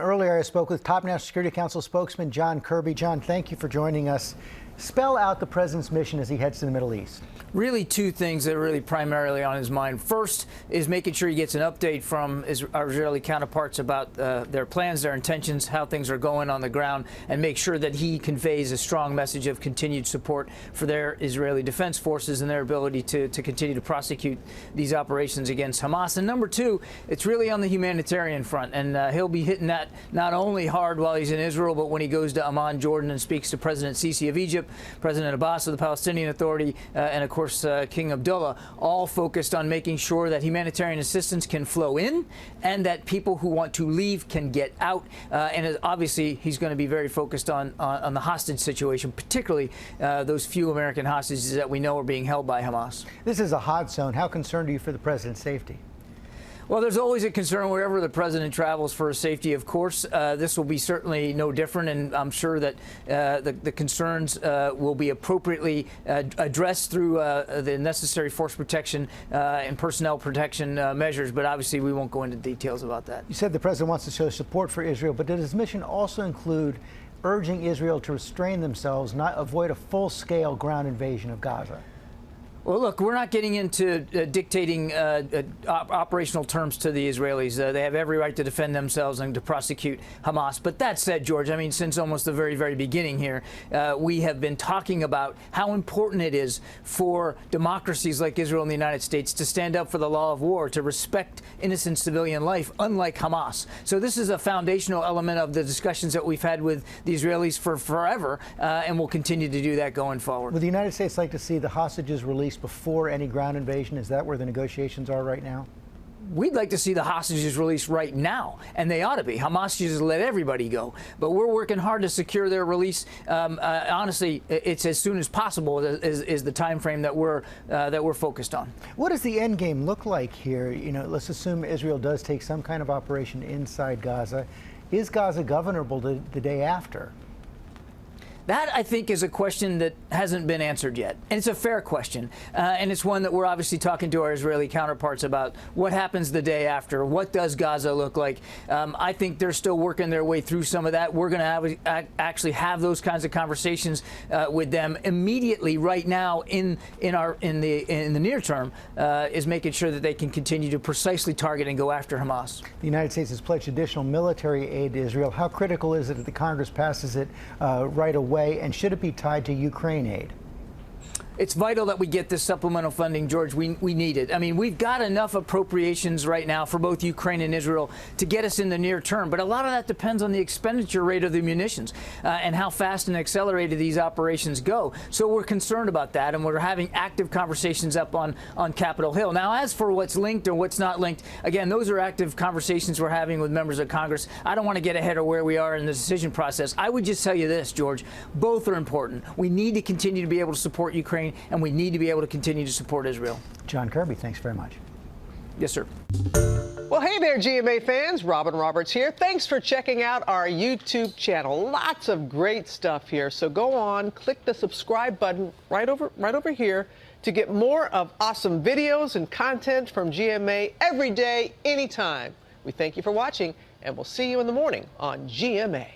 Earlier, I spoke with top National Security Council spokesman John Kirby. John, thank you for joining us. Spell out the president's mission as he heads to the Middle East. Really two things that are really primarily on his mind. First is making sure he gets an update from our Israeli counterparts about their plans, their intentions, how things are going on the ground, and make sure that he conveys a strong message of continued support for their Israeli defense forces and their ability to continue to prosecute these operations against Hamas. And number two, it's really on the humanitarian front, and he'll be hitting that not only hard while he's in Israel, but when he goes to Amman, Jordan, and speaks to President Sisi of Egypt, President Abbas of the Palestinian Authority, and of course King Abdullah, all focused on making sure that humanitarian assistance can flow in and that people who want to leave can get out. And obviously, he's going to be very focused on the hostage situation, particularly those few American hostages that we know are being held by Hamas. This is a hot zone. How concerned are you for the president's safety? Well, there's always a concern wherever the president travels for his safety, of course. This will be certainly no different, and I'm sure that the concerns will be appropriately addressed through the necessary force protection and personnel protection measures, but obviously we won't go into details about that. You said the president wants to show support for Israel, but does his mission also include urging Israel to restrain themselves, not avoid a full-scale ground invasion of Gaza? Well, look, we're not getting into dictating operational terms to the Israelis. They have every right to defend themselves and to prosecute Hamas. But that said, George, I mean, since almost the very, very beginning here, we have been talking about how important it is for democracies like Israel and the United States to stand up for the law of war, to respect innocent civilian life, unlike Hamas. So this is a foundational element of the discussions that we've had with the Israelis for forever, and we'll continue to do that going forward. Would the United States like to see the hostages released before any ground invasion? Is that where the negotiations are right now? We'd like to see the hostages released right now, and they ought to be. Hamas just let everybody go, but we're working hard to secure their release. Honestly, it's as soon as possible is the time frame that we're focused on. What does the end game look like here? You know, let's assume Israel does take some kind of operation inside Gaza. Is Gaza governable the day after? That, I think, is a question that hasn't been answered yet. And it's a fair question. And it's one that we're obviously talking to our Israeli counterparts about. What happens the day after? What does Gaza look like? I think they're still working their way through some of that. We're going to actually have those kinds of conversations with them immediately right now in the near term, is making sure that they can continue to precisely target and go after Hamas. The United States has pledged additional military aid to Israel. How critical is it that the Congress passes it right away? And should it be tied to Ukraine aid? It's vital that we get this supplemental funding, George. We need it. I mean, we've got enough appropriations right now for both Ukraine and Israel to get us in the near term. But a lot of that depends on the expenditure rate of the munitions and how fast and accelerated these operations go. So we're concerned about that, and we're having active conversations up on Capitol Hill. Now, as for what's linked or what's not linked, again, those are active conversations we're having with members of Congress. I don't want to get ahead of where we are in the decision process. I would just tell you this, George. Both are important. We need to continue to be able to support Ukraine, and we need to be able to continue to support Israel. John Kirby, thanks very much. Yes, sir. Well, hey there, GMA fans. Robin Roberts here. Thanks for checking out our YouTube channel. Lots of great stuff here. So go on, click the subscribe button right over here to get more of awesome videos and content from GMA every day, anytime. We thank you for watching, and we'll see you in the morning on GMA.